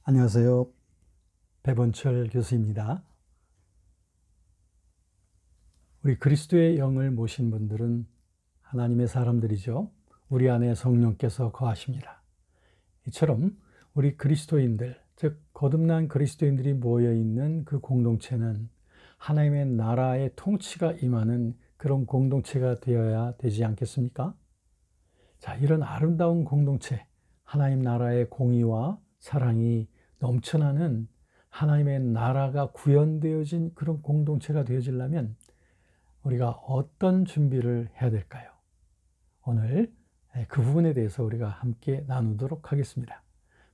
안녕하세요. 배본철 교수입니다. 우리 그리스도의 영을 모신 분들은 하나님의 사람들이죠. 우리 안에 성령께서 거하십니다. 이처럼 우리 그리스도인들, 즉 거듭난 그리스도인들이 모여있는 그 공동체는 하나님의 나라의 통치가 임하는 그런 공동체가 되어야 되지 않겠습니까? 자, 이런 아름다운 공동체, 하나님 나라의 공의와 사랑이 넘쳐나는 하나님의 나라가 구현되어진 그런 공동체가 되어지려면 우리가 어떤 준비를 해야 될까요? 오늘 그 부분에 대해서 우리가 함께 나누도록 하겠습니다.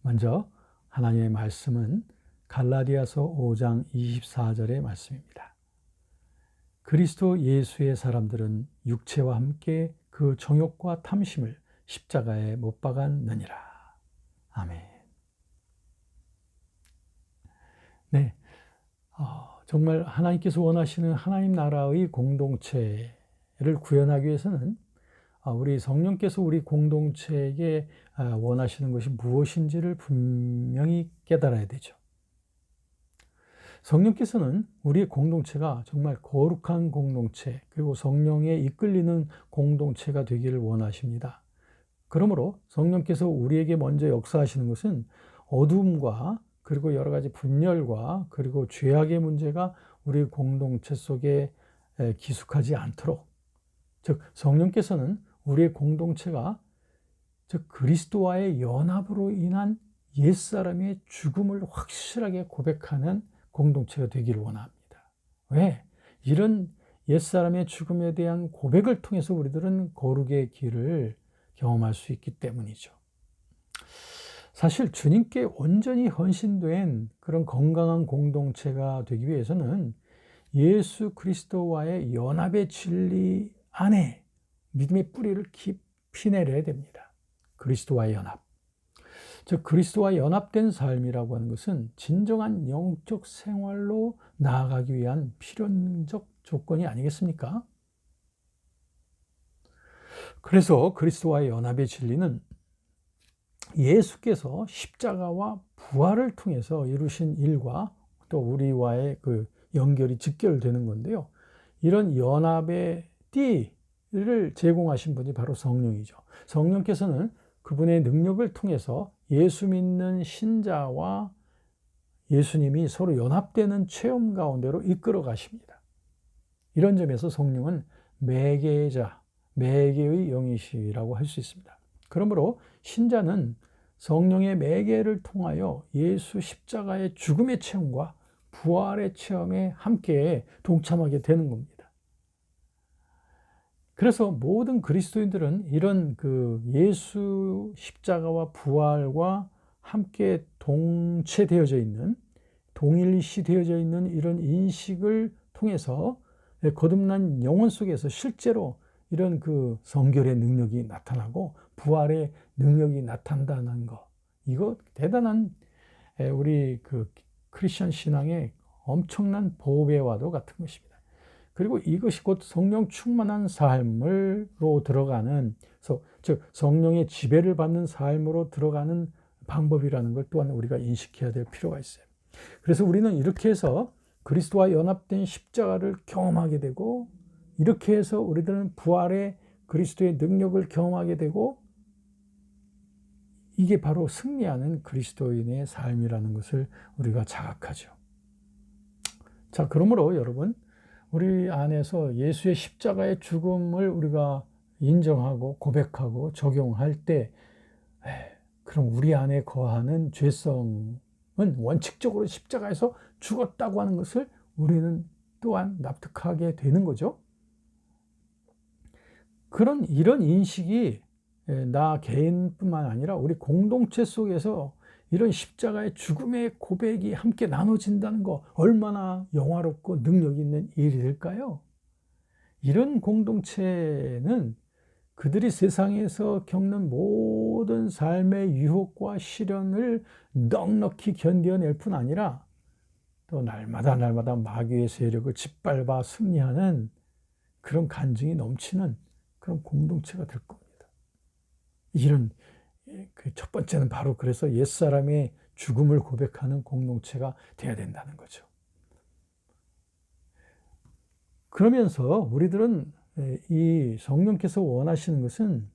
먼저 하나님의 말씀은 갈라디아서 5장 24절의 말씀입니다. 그리스도 예수의 사람들은 육체와 함께 그 정욕과 탐심을 십자가에 못 박았느니라. 아멘. 네, 정말 하나님께서 원하시는 하나님 나라의 공동체를 구현하기 위해서는 우리 성령께서 우리 공동체에게 원하시는 것이 무엇인지를 분명히 깨달아야 되죠. 성령께서는 우리의 공동체가 정말 거룩한 공동체, 그리고 성령에 이끌리는 공동체가 되기를 원하십니다. 그러므로 성령께서 우리에게 먼저 역사하시는 것은 어둠과 그리고 여러 가지 분열과 그리고 죄악의 문제가 우리 공동체 속에 기숙하지 않도록, 즉 성령께서는 우리의 공동체가 즉 그리스도와의 연합으로 인한 옛사람의 죽음을 확실하게 고백하는 공동체가 되기를 원합니다. 왜? 이런 옛사람의 죽음에 대한 고백을 통해서 우리들은 거룩의 길을 경험할 수 있기 때문이죠. 사실 주님께 온전히 헌신된 그런 건강한 공동체가 되기 위해서는 예수 그리스도와의 연합의 진리 안에 믿음의 뿌리를 깊이 내려야 됩니다. 그리스도와의 연합. 즉 그리스도와 연합된 삶이라고 하는 것은 진정한 영적 생활로 나아가기 위한 필연적 조건이 아니겠습니까? 그래서 그리스도와의 연합의 진리는 예수께서 십자가와 부활을 통해서 이루신 일과 또 우리와의 그 연결이 직결되는 건데요. 이런 연합의 띠를 제공하신 분이 바로 성령이죠. 성령께서는 그분의 능력을 통해서 예수 믿는 신자와 예수님이 서로 연합되는 체험 가운데로 이끌어 가십니다. 이런 점에서 성령은 매개자, 매개의 영이시라고 할 수 있습니다. 그러므로 신자는 성령의 매개를 통하여 예수 십자가의 죽음의 체험과 부활의 체험에 함께 동참하게 되는 겁니다. 그래서 모든 그리스도인들은 이런 그 예수 십자가와 부활과 함께 동체되어져 있는, 동일시되어져 있는 이런 인식을 통해서 거듭난 영혼 속에서 실제로 이런 그 성결의 능력이 나타나고 부활의 능력이 나타난다는 것, 이거 대단한 우리 그 크리스천 신앙의 엄청난 보배와도 같은 것입니다. 그리고 이것이 곧 성령 충만한 삶으로 들어가는, 즉 성령의 지배를 받는 삶으로 들어가는 방법이라는 걸 또한 우리가 인식해야 될 필요가 있어요. 그래서 우리는 이렇게 해서 그리스도와 연합된 십자가를 경험하게 되고, 이렇게 해서 우리들은 부활의 그리스도의 능력을 경험하게 되고, 이게 바로 승리하는 그리스도인의 삶이라는 것을 우리가 자각하죠. 자, 그러므로 여러분, 우리 안에서 예수의 십자가의 죽음을 우리가 인정하고 고백하고 적용할 때, 그럼 우리 안에 거하는 죄성은 원칙적으로 십자가에서 죽었다고 하는 것을 우리는 또한 납득하게 되는 거죠. 이런 인식이 나 개인뿐만 아니라 우리 공동체 속에서 이런 십자가의 죽음의 고백이 함께 나눠진다는 거 얼마나 영화롭고 능력 있는 일일까요? 이런 공동체는 그들이 세상에서 겪는 모든 삶의 유혹과 시련을 넉넉히 견뎌낼 뿐 아니라 또 날마다 마귀의 세력을 짓밟아 승리하는 그런 간증이 넘치는 그런 공동체가 될 겁니다. 이런 그 첫 번째는 바로 그래서 옛사람의 죽음을 고백하는 공동체가 되어야 된다는 거죠. 그러면서 우리들은 이 성령께서 원하시는 것은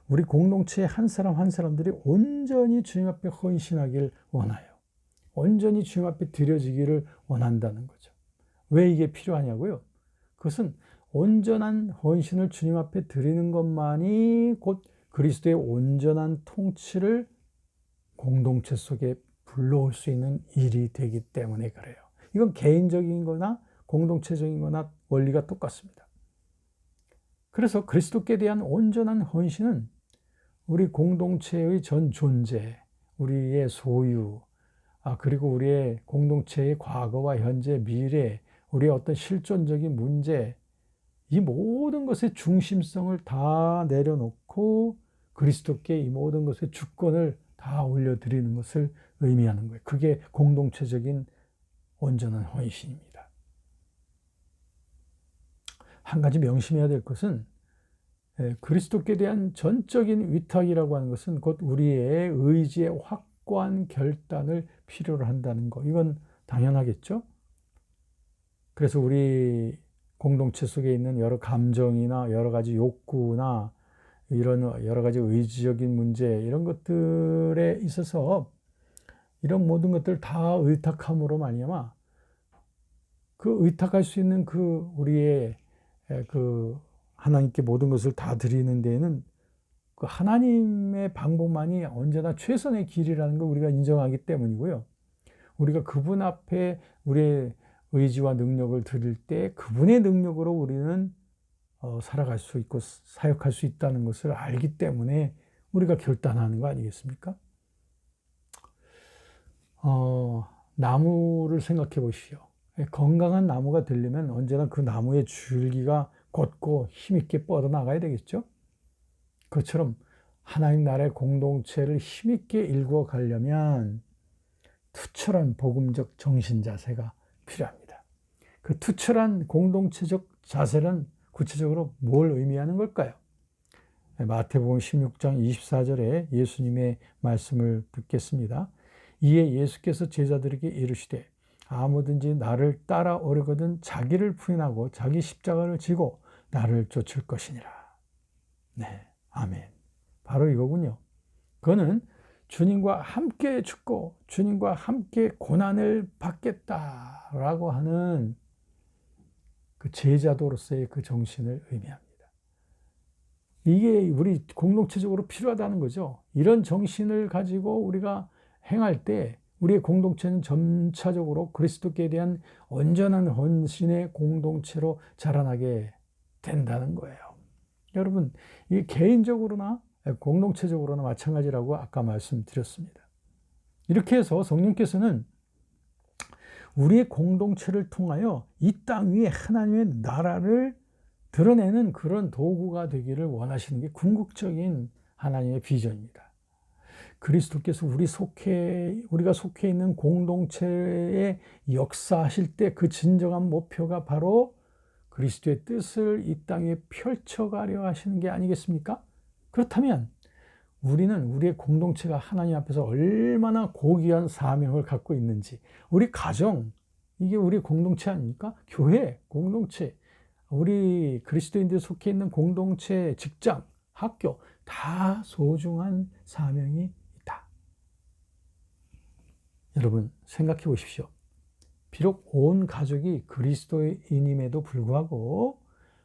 우리 공동체의 한 사람 한 사람들이 온전히 주님 앞에 헌신하길 원해요. 온전히 주님 앞에 드려지기를 원한다는 거죠. 왜 이게 필요하냐고요? 그것은 온전한 헌신을 주님 앞에 드리는 것만이 곧 그리스도의 온전한 통치를 공동체 속에 불러올 수 있는 일이 되기 때문에 그래요. 이건 개인적인 거나 공동체적인 거나 원리가 똑같습니다. 그래서 그리스도께 대한 온전한 헌신은 우리 공동체의 전 존재, 우리의 소유, 그리고 우리의 공동체의 과거와 현재, 미래, 우리의 어떤 실존적인 문제, 이 모든 것의 중심성을 다 내려놓고 그리스도께 이 모든 것의 주권을 다 올려드리는 것을 의미하는 거예요. 그게 공동체적인 온전한 헌신입니다. 한 가지 명심해야 될 것은 그리스도께 대한 전적인 위탁이라고 하는 것은 곧 우리의 의지의 확고한 결단을 필요로 한다는 것. 이건 당연하겠죠? 그래서 우리 공동체 속에 있는 여러 감정이나 여러 가지 욕구나 이런 여러 가지 의지적인 문제, 이런 것들에 있어서 이런 모든 것들을 다 의탁함으로 말미암아 그 의탁할 수 있는 그 우리의 그 하나님께 모든 것을 다 드리는 데에는 그 하나님의 방법만이 언제나 최선의 길이라는 걸 우리가 인정하기 때문이고요. 우리가 그분 앞에 우리의 의지와 능력을 드릴 때 그분의 능력으로 우리는 살아갈 수 있고 사역할 수 있다는 것을 알기 때문에 우리가 결단하는 거 아니겠습니까? 나무를 생각해 보십시오. 건강한 나무가 되려면 언제나 그 나무의 줄기가 곧고 힘있게 뻗어나가야 되겠죠? 그것처럼 하나님 나라의 공동체를 힘있게 일구어 가려면 투철한 복음적 정신 자세가 필요합니다. 그 투철한 공동체적 자세는 구체적으로 뭘 의미하는 걸까요? 마태복음 16장 24절에 예수님의 말씀을 듣겠습니다. 이에 예수께서 제자들에게 이르시되 아무든지 나를 따라오려거든 자기를 부인하고 자기 십자가를 지고 나를 쫓을 것이니라. 네, 아멘. 바로 이거군요. 그거는 주님과 함께 죽고 주님과 함께 고난을 받겠다라고 하는 그 제자도로서의 그 정신을 의미합니다. 이게 우리 공동체적으로 필요하다는 거죠. 이런 정신을 가지고 우리가 행할 때 우리의 공동체는 점차적으로 그리스도께 대한 온전한 헌신의 공동체로 자라나게 된다는 거예요. 여러분, 이 개인적으로나 공동체적으로나 마찬가지라고 아까 말씀드렸습니다. 이렇게 해서 성령께서는 우리의 공동체를 통하여 이 땅 위에 하나님의 나라를 드러내는 그런 도구가 되기를 원하시는 게 궁극적인 하나님의 비전입니다. 그리스도께서 우리가 속해 있는 공동체에 역사하실 때 그 진정한 목표가 바로 그리스도의 뜻을 이 땅에 펼쳐가려 하시는 게 아니겠습니까? 그렇다면 우리는 우리의 공동체가 하나님 앞에서 얼마나 고귀한 사명을 갖고 있는지, 우리 가정, 이게 우리 공동체 아닙니까? 교회, 공동체, 우리 그리스도인들이 속해 있는 공동체, 직장, 학교, 다 소중한 사명이 있다. 여러분, 생각해 보십시오. 비록 온 가족이 그리스도인임에도 불구하고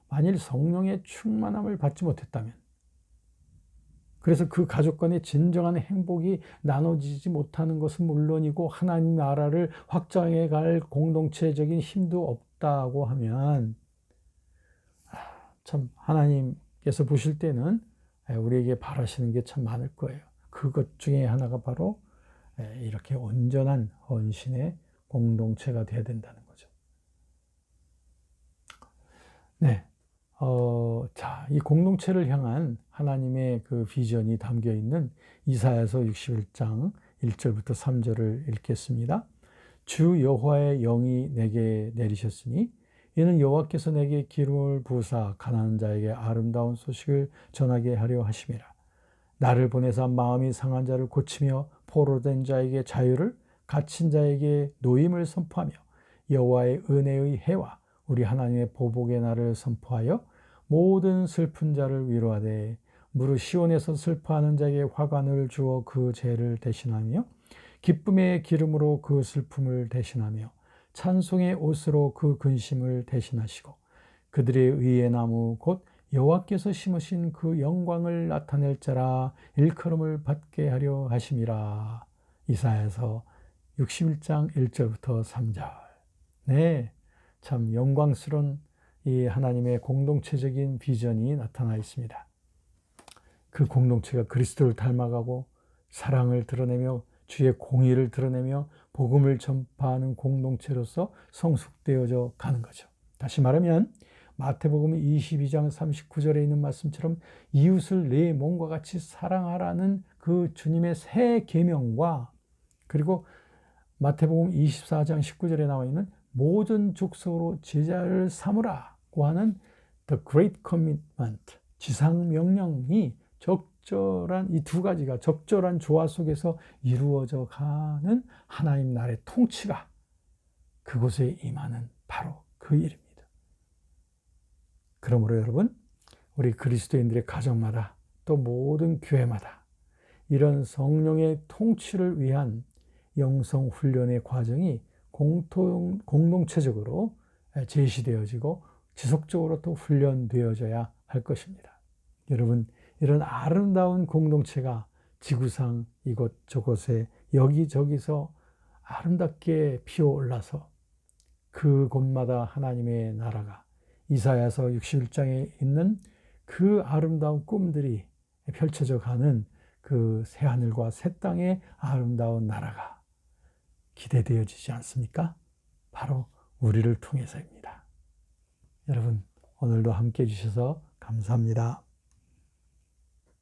만일 성령의 충만함을 받지 못했다면, 그래서 그 가족 간의 진정한 행복이 나눠지지 못하는 것은 물론이고 하나님 나라를 확장해 갈 공동체적인 힘도 없다고 하면 참 하나님께서 보실 때는 우리에게 바라시는 게 참 많을 거예요. 그것 중에 하나가 바로 이렇게 온전한 헌신의 공동체가 되어야 된다는 거죠. 네. 자, 이 공동체를 향한 하나님의 그 비전이 담겨 있는 이사야서 61장 1절부터 3절을 읽겠습니다. 주 여호와의 영이 내게 내리셨으니 이는 여호와께서 내게 기름을 부으사 가난한 자에게 아름다운 소식을 전하게 하려 하심이라. 나를 보내사 마음이 상한 자를 고치며 포로된 자에게 자유를, 갇힌 자에게 노임을 선포하며 여호와의 은혜의 해와 우리 하나님의 보복의 날을 선포하여 모든 슬픈 자를 위로하되 무릇 시온에서 슬퍼하는 자에게 화관을 주어 그 죄를 대신하며 기쁨의 기름으로 그 슬픔을 대신하며 찬송의 옷으로 그 근심을 대신하시고 그들의 의의 나무 곧 여호와께서 심으신 그 영광을 나타낼 자라 일컬음을 받게 하려 하심이라. 이사야서 61장 1절부터 3절. 네, 참 영광스러운 이 하나님의 공동체적인 비전이 나타나 있습니다. 그 공동체가 그리스도를 닮아가고 사랑을 드러내며 주의 공의를 드러내며 복음을 전파하는 공동체로서 성숙되어져 가는 거죠. 다시 말하면 마태복음 22장 39절에 있는 말씀처럼 이웃을 내 몸과 같이 사랑하라는 그 주님의 새 계명과 그리고 마태복음 24장 19절에 나와 있는 모든 족속으로 제자를 삼으라고 하는 The Great Commitment, 지상명령이 적절한 이 두 가지가 적절한 조화 속에서 이루어져 가는 하나님 나라의 통치가 그곳에 임하는 바로 그 일입니다. 그러므로 여러분, 우리 그리스도인들의 가정마다 또 모든 교회마다 이런 성령의 통치를 위한 영성 훈련의 과정이 공동체적으로 제시되어지고 지속적으로 또 훈련되어져야 할 것입니다. 여러분, 이런 아름다운 공동체가 지구상 이곳저곳에 여기저기서 아름답게 피어올라서 그곳마다 하나님의 나라가 이사야서 61장에 있는 그 아름다운 꿈들이 펼쳐져 가는 그 새하늘과 새 땅의 아름다운 나라가 기대되어지지 않습니까? 바로 우리를 통해서입니다. 여러분, 오늘도 함께 해주셔서 감사합니다.